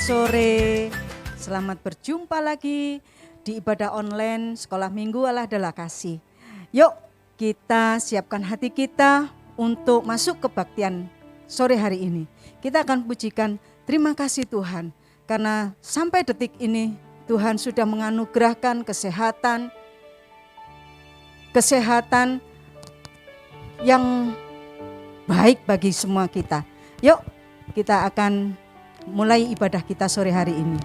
Selamat sore, selamat berjumpa lagi di ibadah online Sekolah Minggu Allah adalah Kasih. Yuk kita siapkan hati kita untuk masuk kebaktian sore hari ini. Kita akan pujikan terima kasih Tuhan karena sampai detik ini Tuhan sudah menganugerahkan kesehatan yang baik bagi semua kita. Yuk kita akan mulai ibadah kita sore hari ini.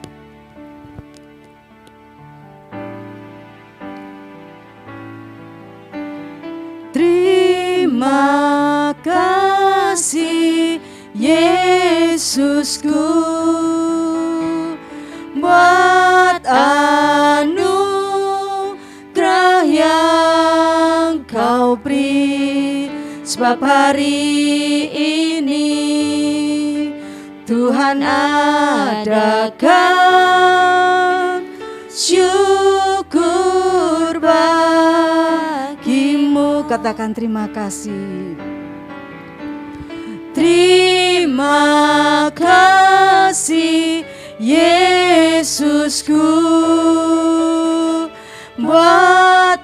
Terima kasih Yesusku buat anugerah yang Kau beri, sebab hari ini Tuhan adakan syukur bagimu. Katakan terima kasih. Terima kasih Yesusku buat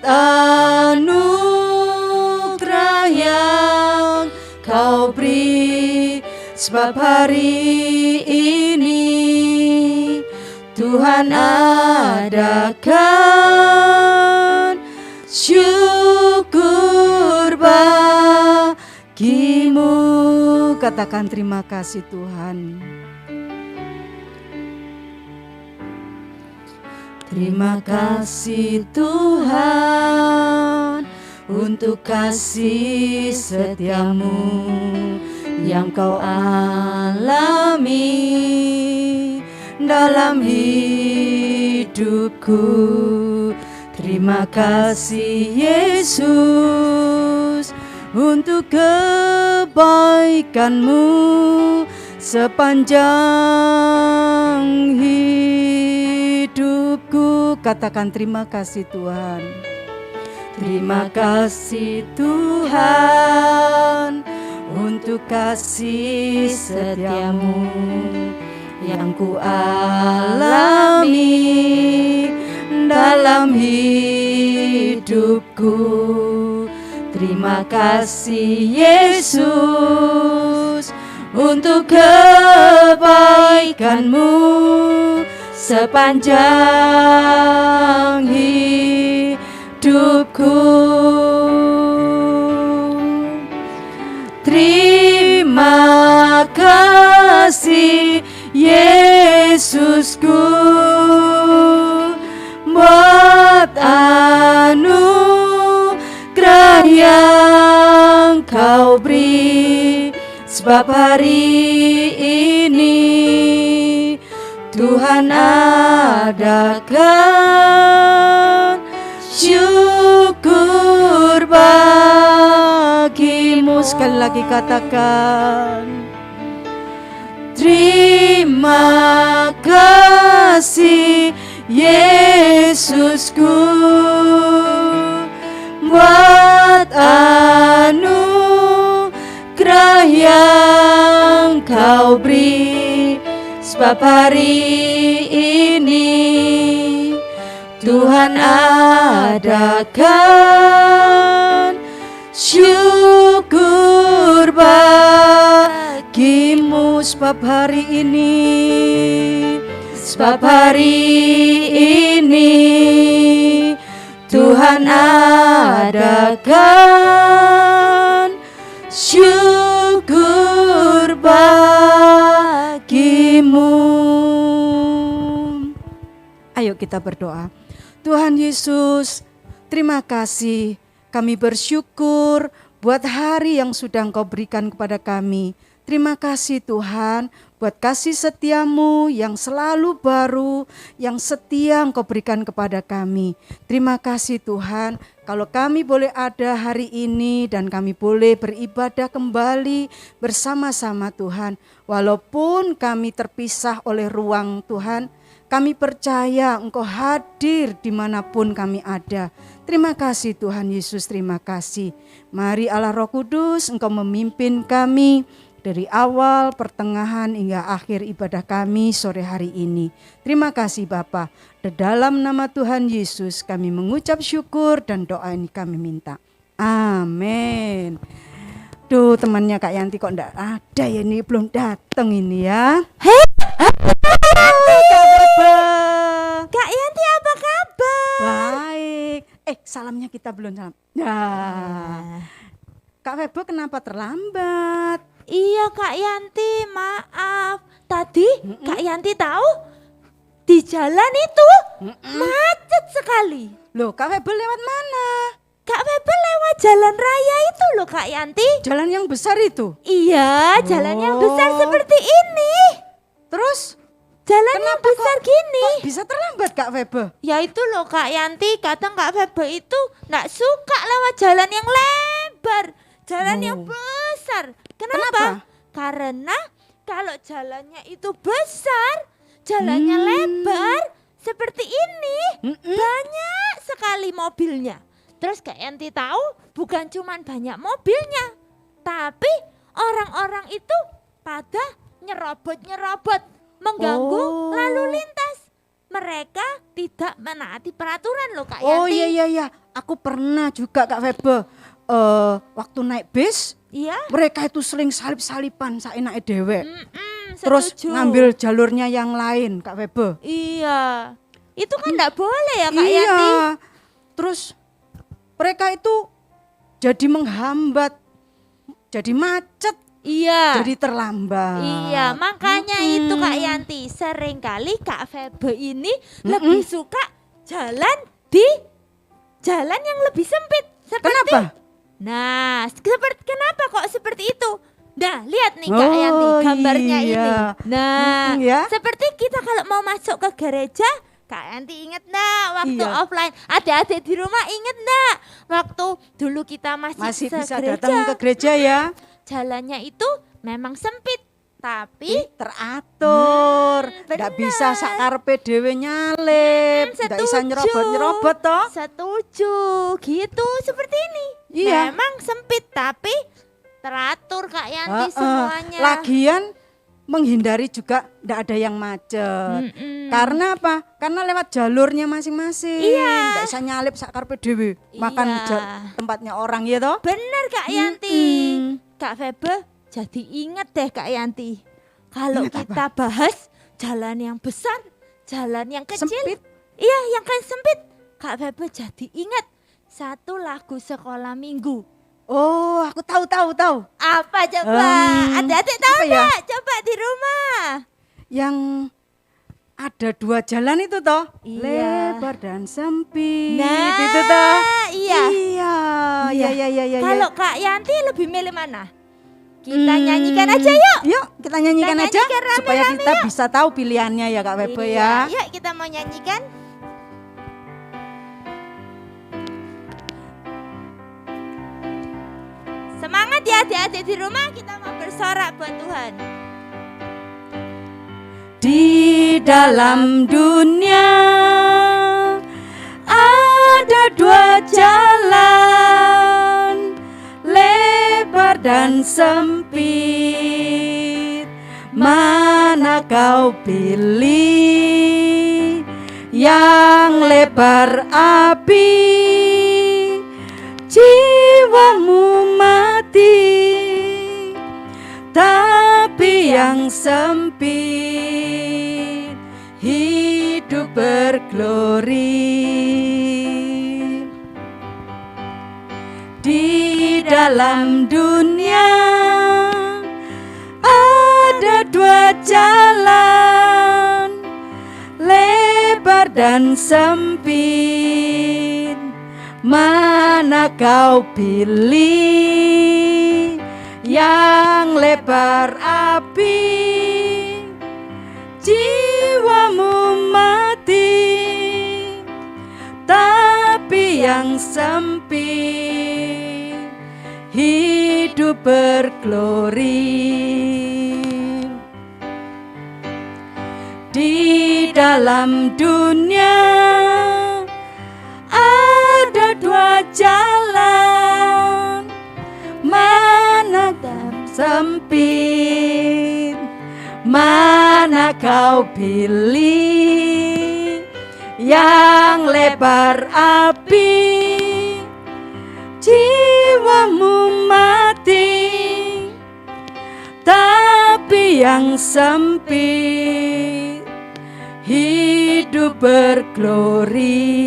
anugerah yang Kau beri, sebab hari ini Tuhan adakan syukur bagimu. Katakan terima kasih Tuhan. Terima kasih Tuhan untuk kasih setiamu yang Kau alami dalam hidupku. Terima kasih Yesus untuk kebaikan-Mu sepanjang hidupku. Katakan terima kasih Tuhan. Terima kasih Tuhan untuk kasih setiamu yang ku alami dalam hidupku. Terima kasih Yesus untuk kebaikan-Mu sepanjang hidupku. Terima kasih Yesusku buat anugerah yang Kau beri, sebab hari ini Tuhan adakan syukur bagimu. Sekali lagi katakan terima kasih Yesusku buat anugerah yang Kau beri, sebab hari ini Tuhan adakan syukur bagimu. Sebab hari ini Tuhan adakan syukur bagimu. Ayo kita berdoa. Tuhan Yesus, terima kasih. Kami bersyukur buat hari yang sudah Engkau berikan kepada kami. Terima kasih Tuhan buat kasih setiamu yang selalu baru, yang setia Engkau berikan kepada kami. Terima kasih Tuhan, kalau kami boleh ada hari ini dan kami boleh beribadah kembali bersama-sama Tuhan. Walaupun kami terpisah oleh ruang Tuhan, kami percaya Engkau hadir dimanapun kami ada. Terima kasih Tuhan Yesus, terima kasih. Mari Allah Roh Kudus, Engkau memimpin kami. dari awal, pertengahan hingga akhir ibadah kami sore hari ini. Terima kasih Bapa. Di dalam nama Tuhan Yesus kami mengucap syukur dan doa ini kami minta. Amin. Duh, temannya Kak Yanti kok enggak ada ya, ini belum datang ini ya. Hei, Kak Yanti apa kabar? Baik. Salamnya kita belum salam. Nah, Kak Febo kenapa terlambat? Iya Kak Yanti, maaf. Tadi Kak Yanti tahu di jalan itu macet sekali. Loh, Kak Febo lewat mana? Kak Febo lewat jalan raya itu loh Kak Yanti. Jalan yang besar itu? Iya, jalan yang besar seperti ini. Terus? Jalan yang besar gini. Kok bisa terlambat Kak Febo? Ya itu loh Kak Yanti, kadang Kak Febo itu gak suka lewat jalan yang lebar, jalan yang besar. Kenapa? Karena kalau jalannya itu besar, jalannya lebar seperti ini, banyak sekali mobilnya. Terus Kak Yanti tahu bukan cuma banyak mobilnya, tapi orang-orang itu pada nyerobot mengganggu lalu lintas. Mereka tidak menaati peraturan loh Kak Yanti. Oh iya, aku pernah juga Kak Febo. Waktu naik bis, iya, mereka itu sering salip-salipan saenake dewek. Terus setuju. ngambil jalurnya yang lain Kak Febo. Iya, itu kan enggak boleh ya Kak Iya. Yanti. Terus mereka itu jadi menghambat, jadi macet, Iya. jadi terlambat. Iya, makanya itu Kak Yanti, seringkali Kak Febo ini lebih suka jalan di jalan yang lebih sempit. Seperti, Kenapa? Nah, kenapa kok seperti itu? Nah, lihat nih Kak Yanti, gambarnya iya. ini. Nah, ya. seperti kita kalau mau masuk ke gereja, Kak Yanti inget enggak waktu Iya. offline? Adik-adik di rumah inget enggak? Waktu dulu kita masih Bisa gereja, datang ke gereja ya. jalannya itu memang sempit, tapi teratur. Nggak bisa sakarpe dhewe nyalip, nggak bisa nyerobot-nyerobot toh. Setuju, gitu seperti ini. Iya. Memang sempit tapi teratur Kak Yanti semuanya. Lagian menghindari juga nggak ada yang macet. Karena apa? Karena lewat jalurnya masing-masing. Iya. Nggak bisa nyalip sakarpe dhewe, makan Iya. tempatnya orang ya toh. Bener Kak Yanti. Kak Febo jadi inget deh Kak Yanti. Kalau Ingat kita bahas jalan yang besar, jalan yang kecil. Sempit. Iya, yang kan sempit. Kak Febo jadi ingat satu lagu sekolah minggu. Oh, aku tahu. Apa coba? Adik-adik tahu apa ya? nggak? Coba di rumah. Yang ada dua jalan itu toh, Iya. lebar dan sempit. Nah, itu toh. iya. Iya. Kalau Kak Yanti lebih milih mana? Kita nyanyikan aja yuk. Yuk, kita nyanyikan Kita aja nyanyikan rame-rame supaya kita yuk. bisa tahu pilihannya ya Kak Febo ya. Yuk kita mau nyanyikan. Semangat ya adik-adik di rumah, kita mau bersorak buat Tuhan. Di dalam dunia ada dua jalan, lebar dan sempit. Mana kau pilih? Yang lebar api, jiwamu mati. Tapi yang sempit hidup berglori. Di dalam dunia ada dua jalan, lebar dan sempit. Mana kau pilih? Yang lebar api, jiwamu mati. Tapi yang sempit hidup berglori. Di dalam dunia ada dua jalan, mana sempit, mana kau pilih yang lebar api, jiwamu mati, tapi yang sempit hidup berglori.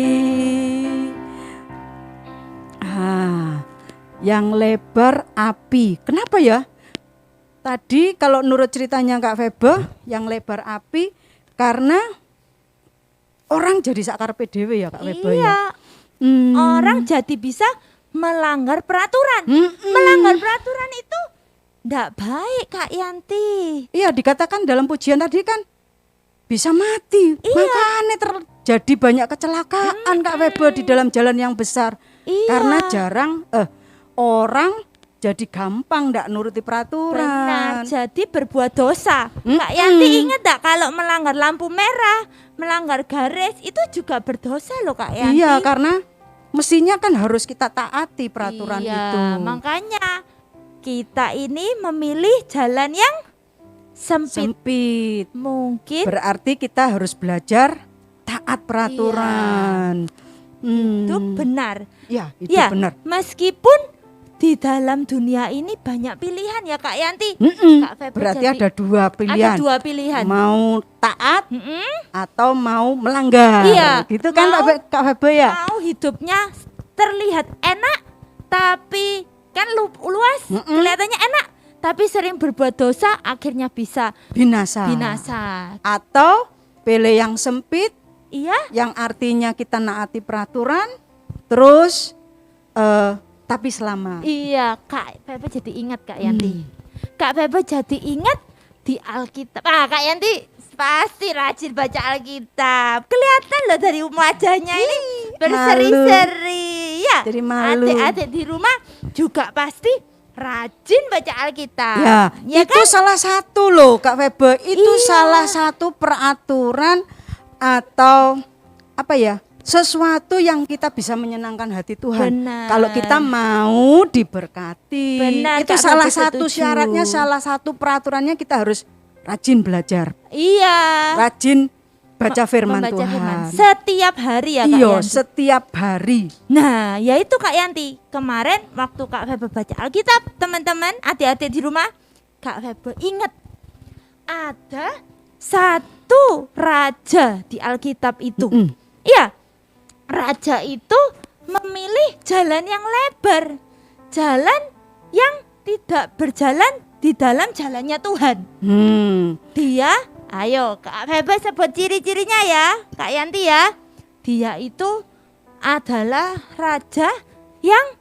Yang lebar api. Kenapa ya? Tadi kalau menurut ceritanya Kak Febe, yang lebar api karena orang jadi sakarepe dhewe ya Kak Febe ya. Orang jadi bisa melanggar peraturan. Melanggar peraturan itu ndak baik Kak Yanti. Iya, dikatakan dalam pujian tadi kan bisa mati. Makanya terjadi banyak kecelakaan Kak Febe di dalam jalan yang besar. Karena jarang orang jadi gampang ndak nuruti peraturan. Benar, jadi berbuat dosa. Kak Yanti ingat tak kalau melanggar lampu merah, melanggar garis itu juga berdosa loh Kak Yanti. Iya, karena mestinya kan harus kita taati peraturan itu. Makanya kita ini memilih jalan yang sempit. Mungkin berarti kita harus belajar taat peraturan. Itu benar. Ya, itu benar. Meskipun di dalam dunia ini banyak pilihan ya Kak Yanti. Kak Febe berarti ada dua pilihan. Ada dua pilihan. Mau taat atau mau melanggar. Iya. Gitu kan Kak Febe ya? Mau hidupnya terlihat enak tapi kan luas, kelihatannya enak, tapi sering berbuat dosa akhirnya bisa binasa. Atau pilih yang sempit. Iya. Yang artinya kita naati peraturan terus tapi selamat. Iya, Kak Febe jadi ingat Kak Yanti. Kak Febe jadi ingat di Alkitab. Kak Yanti pasti rajin baca Alkitab. Kelihatan loh dari wajahnya ini berseri-seri. Ya. Jadi malu. Adik-adik di rumah juga pasti rajin baca Alkitab. Ya, itu kan? salah satu loh Kak Febe. Itu salah satu peraturan atau apa ya? Sesuatu yang kita bisa menyenangkan hati Tuhan. Benar. Kalau kita mau diberkati. Benar, itu Kak salah Febe satu setuju. syaratnya, salah satu peraturannya kita harus rajin belajar. Iya. Rajin baca firman Membaca Tuhan. firman. Setiap hari ya Kak Iya, Yanti. setiap hari. Nah, yaitu Kak Yanti. Kemarin waktu Kak Febe baca Alkitab, teman-teman, adik-adik di rumah, Kak Febe ingat ada satu raja di Alkitab itu. Iya. Raja itu memilih jalan yang lebar, jalan yang tidak berjalan di dalam jalannya Tuhan. Dia, ayo Kak Febe sebut ciri-cirinya ya, Kak Yanti ya. Dia itu adalah raja yang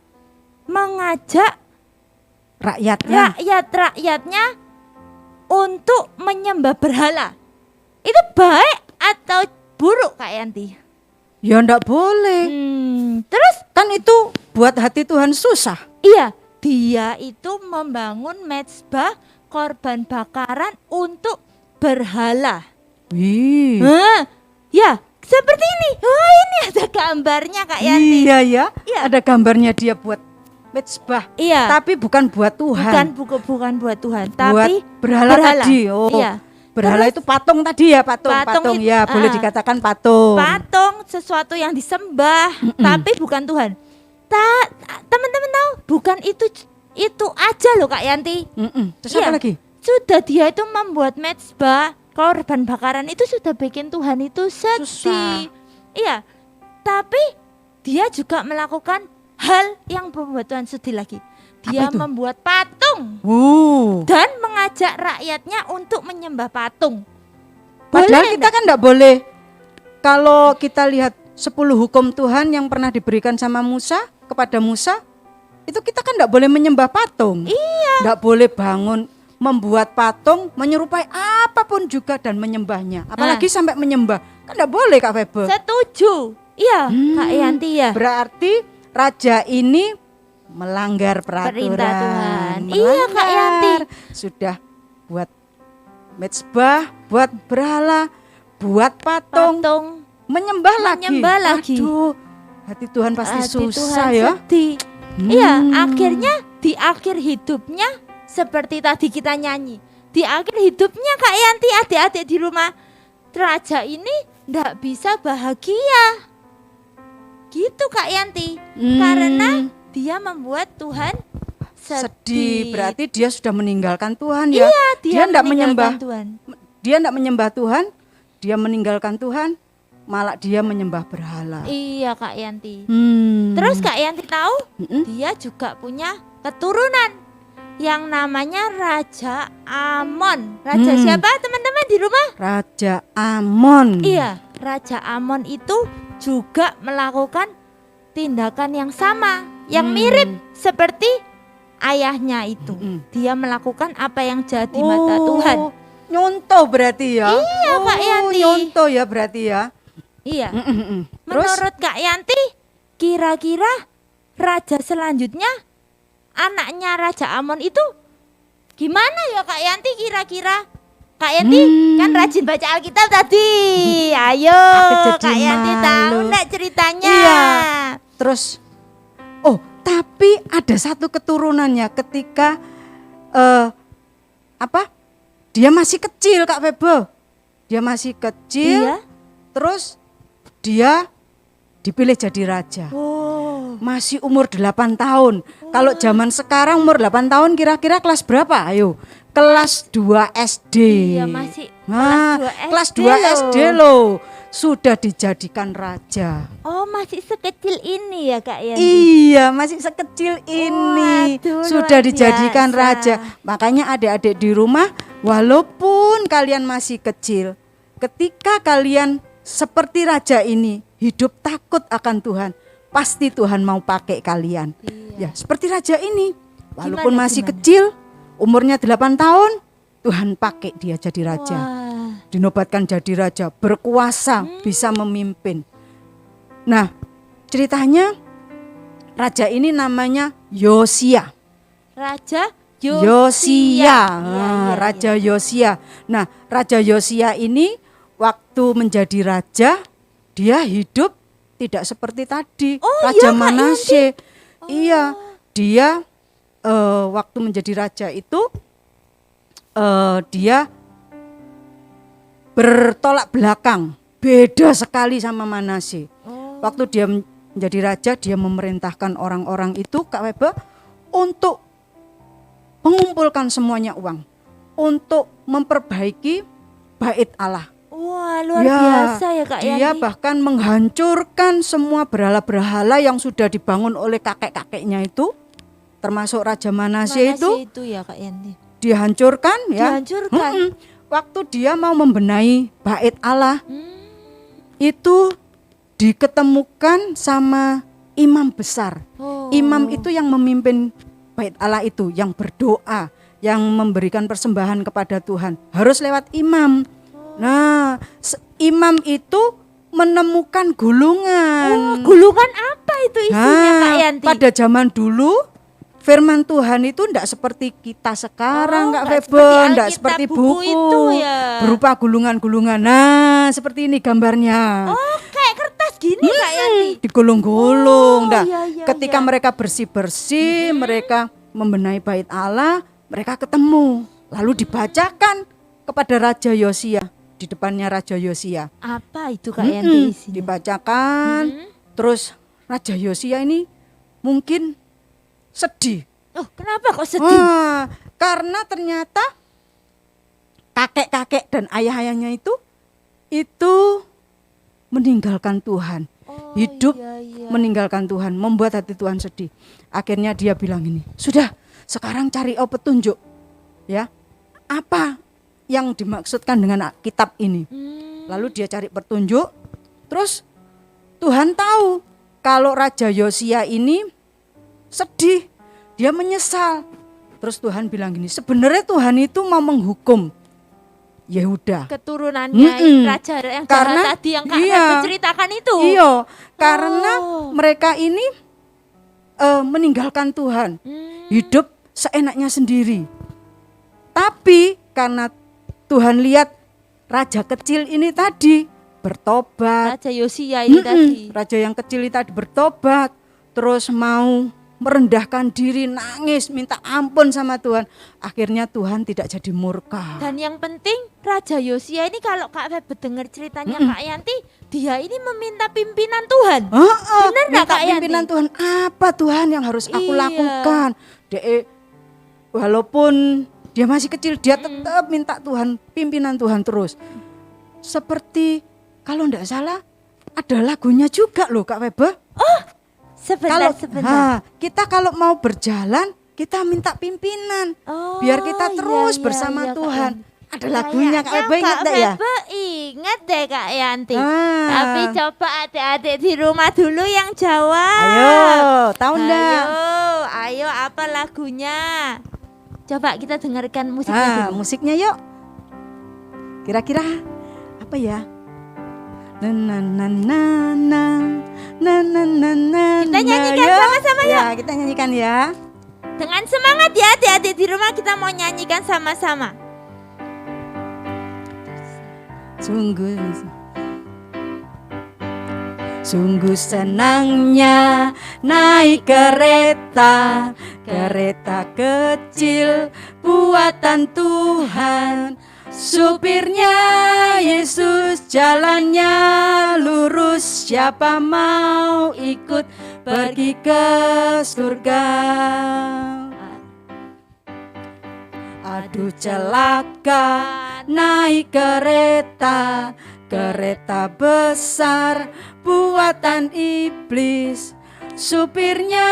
mengajak rakyatnya untuk menyembah berhala. Itu baik atau buruk Kak Yanti? Ya enggak boleh. Terus Kan itu buat hati Tuhan susah. iya, dia itu membangun mezbah korban bakaran untuk berhala. Wih. Ya, seperti ini. Oh, ini ada gambarnya Kak Yanti. Iya ya. Iya. Ada gambarnya dia buat mezbah. Iya. Tapi bukan buat Tuhan. Bukan buat Tuhan, buat tapi berhala tadi. Oh. Iya. Berhala itu patung tadi ya, patung itu, ya, boleh dikatakan patung. Patung sesuatu yang disembah, tapi bukan Tuhan. Teman-teman tahu, bukan itu aja loh Kak Yanti. Terus apa lagi? Sudah dia itu membuat mezbah korban bakaran itu sudah bikin Tuhan itu sedih. Susah. Iya. Tapi dia juga melakukan hal yang membuat Tuhan sedih lagi. Dia membuat patung dan mengajak rakyatnya untuk menyembah patung. Padahal kita kan enggak boleh. Kalau kita lihat 10 hukum Tuhan yang pernah diberikan sama Musa kepada Musa, itu kita kan enggak boleh menyembah patung. Iya. Enggak boleh bangun membuat patung menyerupai apapun juga dan menyembahnya. Apalagi sampai menyembah. Kan enggak boleh Kak Febe. Setuju. Iya, Kak Yanti ya. Berarti raja ini melanggar peraturan. Perintah Tuhan. Iya Kak Yanti. Sudah buat mezbah, buat berhala, buat patung. Menyembah lagi. Aduh, hati Tuhan pasti susah Tuhan ya. Sedih. Iya, akhirnya di akhir hidupnya seperti tadi kita nyanyi. Di akhir hidupnya Kak Yanti, adik-adik di rumah, raja ini ndak bisa bahagia. Gitu Kak Yanti. Karena dia membuat Tuhan sedih. Berarti dia sudah meninggalkan Tuhan ya. Iya, dia enggak meninggalkan menyembah Tuhan. Dia enggak menyembah Tuhan, dia meninggalkan Tuhan, malah dia menyembah berhala. Iya Kak Yanti. Hmm. Terus Kak Yanti tahu dia juga punya keturunan yang namanya Raja Amon. Raja siapa teman-teman di rumah? Raja Amon. Iya, Raja Amon itu juga melakukan tindakan yang sama, yang mirip seperti ayahnya itu. Dia melakukan apa yang jahat di mata Tuhan. Nyontoh berarti ya. Iya Kak Yanti. Nyontoh ya berarti ya. Iya. Terus? Menurut Kak Yanti, kira-kira raja selanjutnya anaknya Raja Amon itu gimana ya Kak Yanti kira-kira? Kak Yanti kan rajin baca Alkitab tadi. Ayo Kak Yanti tahu enggak ceritanya? Iya. Terus tapi ada satu keturunannya ketika dia masih kecil Kak Febo. Dia masih kecil. Iya. Terus dia dipilih jadi raja. Masih umur 8 tahun. Kalau zaman sekarang umur 8 tahun kira-kira kelas berapa? Ayo. Kelas 2 SD. Iya, masih kelas 2 SD loh. Sudah dijadikan raja. Oh, masih sekecil ini ya Kak Yanti? Iya, masih sekecil ini. Waduh, sudah luar dijadikan biasa. raja. Makanya adik-adik di rumah, walaupun kalian masih kecil, ketika kalian seperti raja ini, hidup takut akan Tuhan, pasti Tuhan mau pakai kalian. Iya. Ya, seperti raja ini. Walaupun Gimana, masih gimana? kecil, umurnya 8 tahun, Tuhan pakai dia jadi raja. Wah. Dinobatkan jadi raja, berkuasa, bisa memimpin. Nah, ceritanya raja ini namanya Yosia. Raja Yosia. Iya, Raja Yosia. Nah, Raja Yosia ini waktu menjadi raja, dia hidup tidak seperti tadi. Raja Kak Manasye. Iya, dia waktu menjadi raja itu dia bertolak belakang, beda sekali sama Manasye. Waktu dia menjadi raja, dia memerintahkan orang-orang itu Kak Webe untuk mengumpulkan semuanya uang, untuk memperbaiki bait Allah. Wah, luar biasa ya Kak Dia Yanti. bahkan menghancurkan semua berhala-berhala yang sudah dibangun oleh kakek-kakeknya itu, termasuk Raja Manasye itu ya Kak Yanti. dihancurkan ya. Dihancurkan. Waktu dia mau membenahi bait Allah, itu diketemukan sama imam besar. Imam itu yang memimpin bait Allah itu, yang berdoa, yang memberikan persembahan kepada Tuhan, harus lewat imam. Nah, imam itu menemukan gulungan. Gulungan apa itu isinya Kak Yanti? Pada zaman dulu firman Tuhan itu enggak seperti kita sekarang, Kak enggak Febo, seperti enggak Alkitab, seperti buku buku itu ya. berupa gulungan-gulungan. Nah, seperti ini gambarnya. Oh, kayak kertas gini Kak Yanti. Digulung-gulung. Nah, iya, ketika iya. mereka bersih-bersih, mereka membenahi bait Allah, mereka ketemu, lalu dibacakan kepada Raja Yosia, di depannya Raja Yosia. Apa itu Kak Yanti isinya? Dibacakan, terus Raja Yosia ini mungkin sedih. Oh, kenapa kok sedih? Karena ternyata kakek-kakek dan ayah-ayahnya itu meninggalkan Tuhan. Hidup meninggalkan Tuhan, membuat hati Tuhan sedih. Akhirnya dia bilang ini, sudah sekarang cari petunjuk. Ya, apa yang dimaksudkan dengan kitab ini? Lalu dia cari petunjuk. Terus Tuhan tahu kalau Raja Yosia ini sedih, dia menyesal. Terus Tuhan bilang gini, sebenarnya Tuhan itu mau menghukum Yehuda, keturunannya raja yang jahat tadi yang Kak Yanti ceritakan itu. Iya, karena mereka ini meninggalkan Tuhan, hidup seenaknya sendiri. Tapi karena Tuhan lihat raja kecil ini tadi bertobat, Raja Yosia ini tadi. raja yang kecil ini tadi bertobat, terus mau merendahkan diri, nangis, minta ampun sama Tuhan. Akhirnya Tuhan tidak jadi murka. Dan yang penting Raja Yosia ini kalau Kak Febe dengar ceritanya Kak Yanti, dia ini meminta pimpinan Tuhan. Benar nggak Kak Yanti? Pimpinan Tuhan, apa Tuhan yang harus aku lakukan? Walaupun dia masih kecil, dia tetap minta Tuhan, pimpinan Tuhan terus. Seperti kalau enggak salah ada lagunya juga loh Kak Febe. Sebentar. Kita kalau mau berjalan, kita minta pimpinan. Biar kita terus bersama Tuhan. Ada lagunya Kak Febe, ingat enggak ya? Ingat deh Kak Yanti. Tapi coba adik-adik di rumah dulu yang jawab. Ayo, tahu enggak? Ayo apa lagunya? Coba kita dengarkan musiknya dulu. Musiknya yuk. Kira-kira apa ya? Na na na na na na na na na. Kita nyanyikan sama-sama yuk. Ya, kita nyanyikan ya. Dengan semangat ya adik-adik di rumah, kita mau nyanyikan sama-sama. Sungguh senangnya naik kereta, kereta kecil buatan Tuhan. Supirnya Yesus, jalannya lurus, siapa mau ikut pergi ke surga. Aduh celaka naik kereta, kereta besar buatan iblis. Supirnya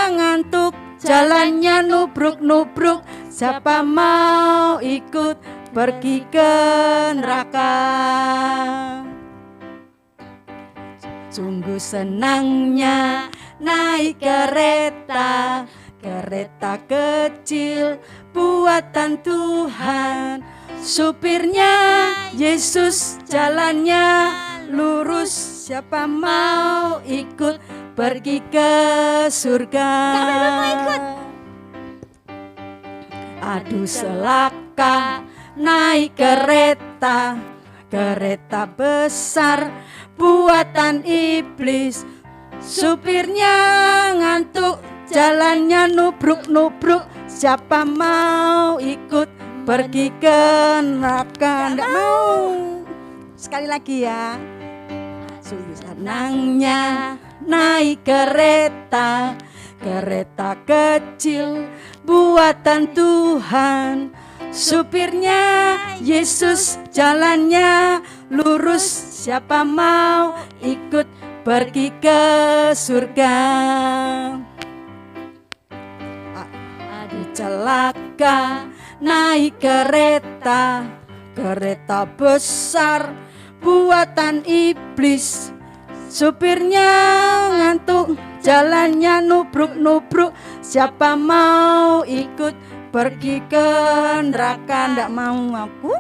ngantuk, jalannya nubruk-nubruk, siapa mau ikut pergi ke neraka. Sungguh senangnya naik kereta, kereta kecil buatan Tuhan. Supirnya Yesus, jalannya lurus, siapa mau ikut pergi ke surga. Aduh celaka naik kereta, kereta besar buatan iblis. Supirnya ngantuk, jalannya nubruk-nubruk, siapa mau ikut pergi ke neraka. Nggak mau. Sekali lagi ya. Sungguh senangnya naik kereta, kereta kecil buatan Tuhan. Supirnya Yesus, jalannya lurus, siapa mau ikut pergi ke surga. Aduh celaka naik kereta, kereta besar buatan iblis. Supirnya ngantuk, jalannya nubruk-nubruk, siapa mau ikut pergi ke neraka. Ndak mau aku.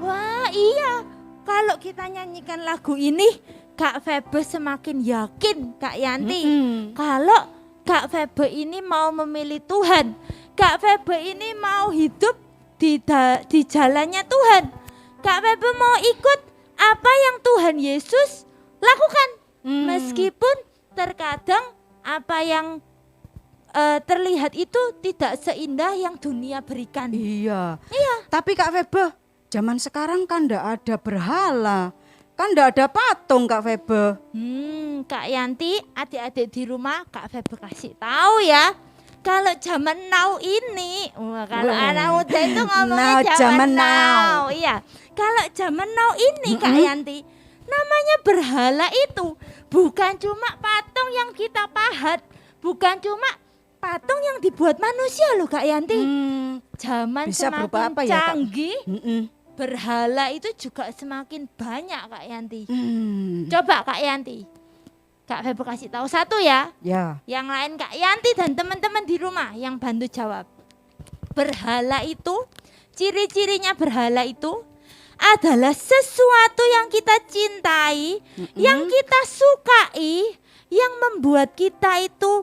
Wah iya, kalau kita nyanyikan lagu ini Kak Febe semakin yakin Kak Yanti kalau Kak Febe ini mau memilih Tuhan. Kak Febe ini mau hidup di jalannya Tuhan. Kak Febe mau ikut apa yang Tuhan Yesus lakukan. Meskipun terkadang apa yang terlihat itu tidak seindah yang dunia berikan. Iya. Tapi Kak Febe, zaman sekarang kan ndak ada berhala, kan ndak ada patung Kak Febe. Kak Yanti, adik-adik di rumah Kak Febe kasih tahu ya. Kalau zaman now ini, kalau anak muda itu ngomongnya zaman now. Iya. Kalau zaman now ini Kak Yanti, namanya berhala itu bukan cuma patung yang kita pahat, bukan cuma patung yang dibuat manusia loh Kak Yanti. Zaman Bisa semakin berupa apa ya, Kak? canggih, berhala itu juga semakin banyak Kak Yanti. Hmm. Coba Kak Yanti, Kak Febe kasih tahu satu ya. Ya. Yang lain Kak Yanti dan teman-teman di rumah yang bantu jawab. Berhala itu, ciri-cirinya berhala itu adalah sesuatu yang kita cintai, yang kita sukai, yang membuat kita itu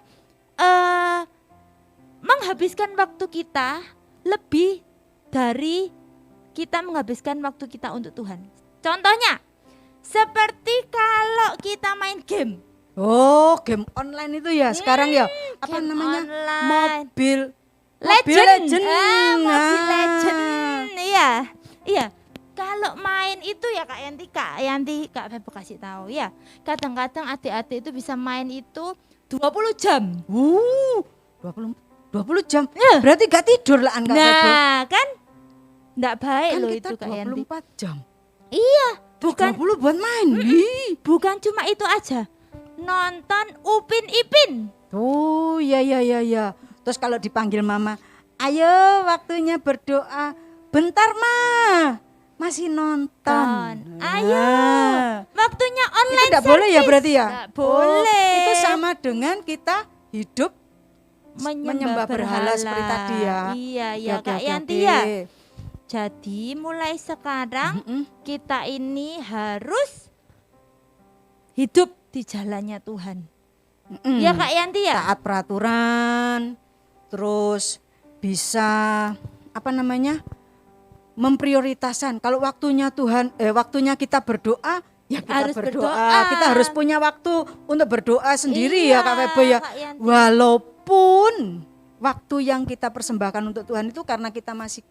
menghabiskan waktu kita lebih dari kita menghabiskan waktu kita untuk Tuhan. Contohnya, seperti kalau kita main game. Oh, game online itu ya sekarang ya. apa Game namanya? online. Mobile Legend. Legend. Mobile Nah. Legend. Iya. Iya. Kalau main itu ya Kak Yanti Kak Febo kasih tahu ya. Kadang-kadang adik-adik itu bisa main itu 20 jam. 20 jam. Ya. Berarti gak tidur lah Kak Febo. Nah, kan enggak baik Kan loh kita itu Kak Yanti. 24 jam. Iya, Bukan bukan 20 buat main. Ih. bukan cuma itu aja. Nonton Upin Ipin. Oh, ya. Terus kalau dipanggil mama, ayo waktunya berdoa. Bentar, Ma. Masih nonton. Ayo, waktunya Itu online enggak boleh ya service. berarti ya? Nggak boleh. Itu sama dengan kita hidup menyembah berhala seperti tadi ya. Iya, ya Oke, Kak oke, Yanti oke. ya. Jadi mulai sekarang kita ini harus hidup di jalannya Tuhan. Mm-mm. Ya Kak Yanti ya. Taat peraturan, terus bisa apa namanya? Memprioritaskan. Kalau waktunya waktunya kita berdoa, ya kita Harus berdoa. berdoa. Kita harus punya waktu untuk berdoa sendiri Iya, ya Kak Febo ya. Kak Yanti. Walaupun waktu yang kita persembahkan untuk Tuhan itu karena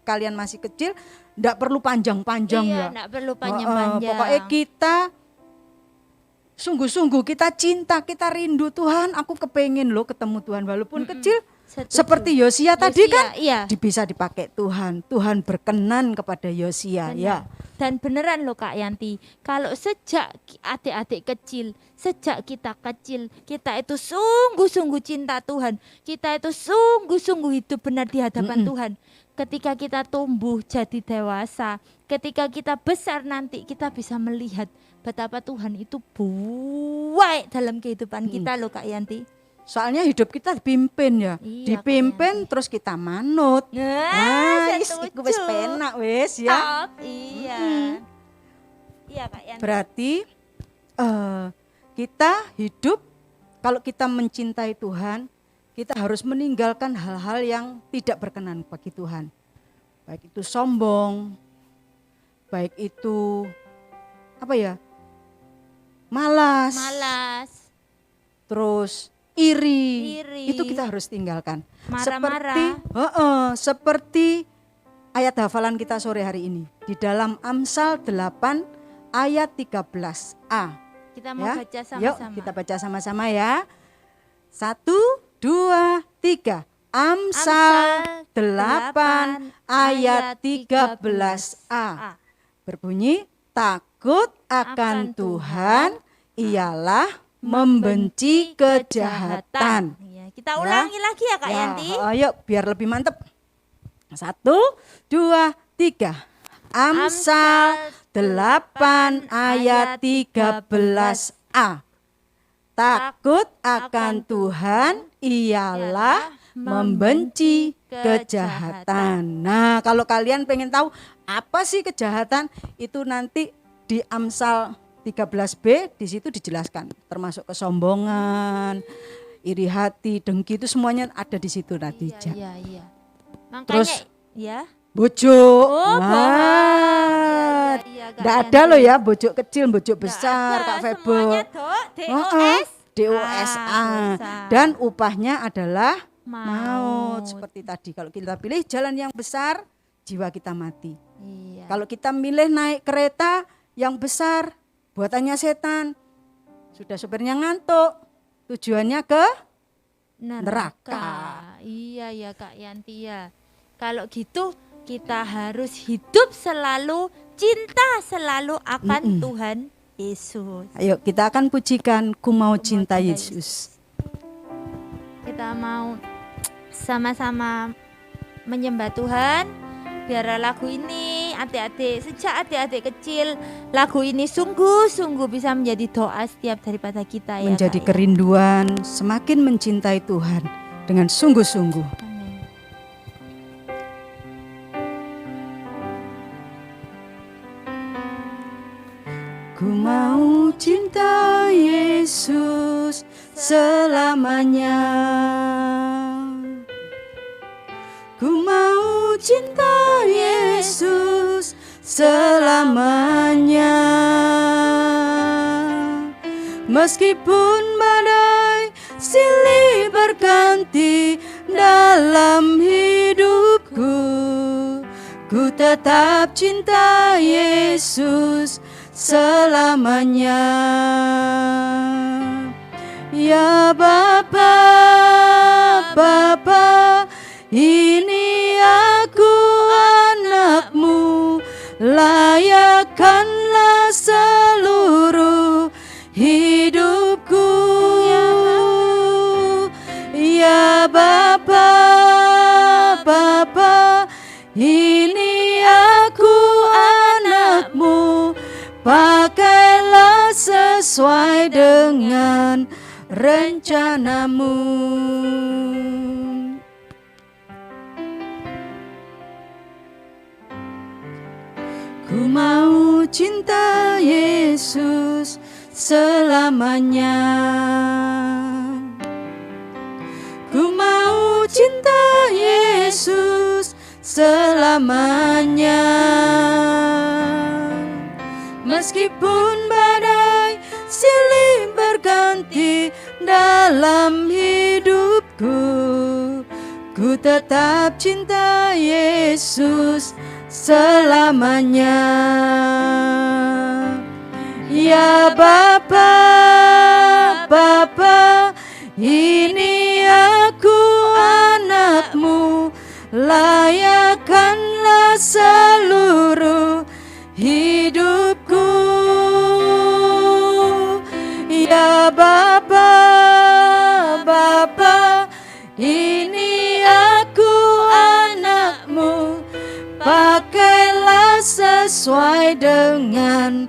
kalian masih kecil, enggak perlu panjang-panjang Iya, ya. enggak perlu panjang-panjang. Pokoknya kita sungguh-sungguh kita cinta, kita rindu Tuhan. Aku kepengen loh ketemu Tuhan walaupun kecil. Setuju. Seperti Yosia tadi Yosia, kan iya. bisa dipakai Tuhan. Tuhan berkenan kepada Yosia ya. Dan beneran loh Kak Yanti, kalau sejak adik-adik kecil, sejak kita kecil, kita itu sungguh-sungguh cinta Tuhan. Kita itu sungguh-sungguh hidup benar di hadapan Tuhan. Ketika kita tumbuh jadi dewasa, ketika kita besar nanti, kita bisa melihat betapa Tuhan itu baik dalam kehidupan kita loh Kak Yanti. Soalnya hidup kita dipimpin ya. Iya, Dipimpin terus kita manut. Setuju. Iku wis penak wis ya. Top, iya. Iya Kak Yanti. Berarti kita hidup, kalau kita mencintai Tuhan, kita harus meninggalkan hal-hal yang tidak berkenan bagi Tuhan. Baik itu sombong, baik itu malas, terus iri. Itu kita harus tinggalkan. Marah-marah. Seperti ayat hafalan kita sore hari ini di dalam Amsal 8 ayat 13a. Kita mau Ya. baca sama-sama. Yuk kita baca sama-sama ya. 1, 2, 3. Amsal 8 ayat 13a. Berbunyi, takut akan Tuhan ialah membenci kejahatan. Iya, kita ulangi lagi ya Kak Yanti. Ayo biar lebih mantep. 1, 2, 3. Amsal 8 ayat 13a. Takut akan Tuhan ialah membenci kejahatan. Nah, kalau kalian pengen tahu apa sih kejahatan, itu nanti di Amsal 13b di situ dijelaskan, termasuk kesombongan, iri hati, dengki, itu semuanya ada di situ nanti. Iya. Makanya Terus ya. Bojok. Iya, Kak Nggak Yanti. ada loh ya, bojok kecil, bojok Nggak besar, ada, Kak Febo. semuanya DOS. DOSA. besar. Dan upahnya adalah Maut. Seperti tadi, kalau kita pilih jalan yang besar, jiwa kita mati. Iya. Kalau kita milih naik kereta yang besar, buatannya setan, sudah supirnya ngantuk, tujuannya ke neraka. Iya ya Kak Yanti ya. Kalau gitu kita harus hidup selalu cinta selalu akan Tuhan Yesus. Ayo kita akan pujikan Ku Mau Cinta cinta Yesus. Kita mau sama-sama menyembah Tuhan. Biar lagu ini sejak adik-adik kecil, lagu ini sungguh-sungguh bisa menjadi doa setiap daripada kita ya. Menjadi Kak, ya. kerinduan semakin mencintai Tuhan dengan sungguh-sungguh. Amin. Ku mau cinta Yesus selamanya. Ku mau cinta Yesus selamanya. Meskipun badai silih berganti dalam hidupku. Ku tetap cinta Yesus selamanya. Ya Bapa, Bapa, ini aku anakmu, layakkanlah seluruh hidupku. Ya Bapa, Bapa, ini aku anakmu, pakailah sesuai dengan rencanamu. Ku mau cinta Yesus selamanya. Ku mau cinta Yesus selamanya. Meskipun badai silih berganti dalam hidupku, ku tetap cinta Yesus selamanya. Ya Bapa, Bapa, ini aku anakmu, layakkanlah seluruh hidupku. Ya Bapa, Bapa, ini aku anakmu, pakailah sesuai dengan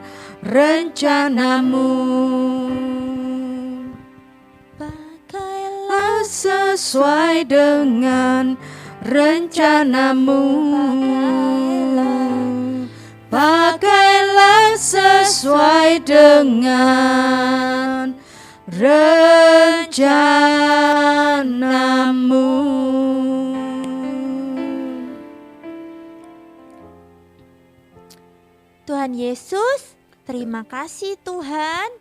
rencanamu. Pakailah sesuai dengan rencanamu. Pakailah sesuai dengan rencanamu. Tuhan Yesus, terima kasih Tuhan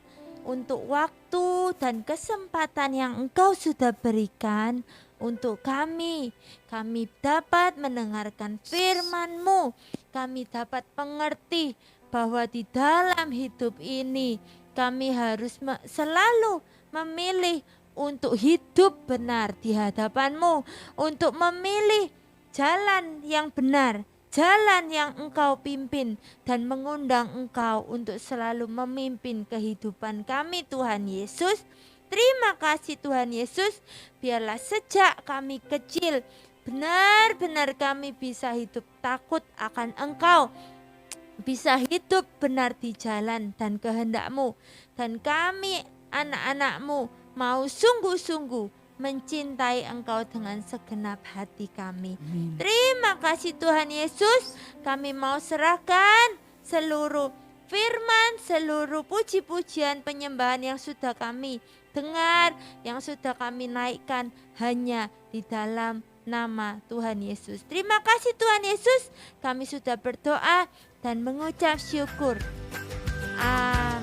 untuk waktu dan kesempatan yang Engkau sudah berikan untuk kami. Kami dapat mendengarkan firman-Mu. Kami dapat mengerti bahwa di dalam hidup ini kami harus selalu memilih untuk hidup benar di hadapan-Mu, untuk memilih jalan yang benar, jalan yang Engkau pimpin, dan mengundang Engkau untuk selalu memimpin kehidupan kami Tuhan Yesus. Terima kasih Tuhan Yesus, biarlah sejak kami kecil benar-benar kami bisa hidup takut akan Engkau, bisa hidup benar di jalan dan kehendak-Mu, dan kami anak-anak-Mu mau sungguh-sungguh mencintai Engkau dengan segenap hati kami. Amin. Terima kasih Tuhan Yesus, kami mau serahkan seluruh firman, seluruh puji-pujian penyembahan yang sudah kami dengar, yang sudah kami naikkan hanya di dalam nama Tuhan Yesus. Terima kasih Tuhan Yesus, kami sudah berdoa dan mengucap syukur. Amin.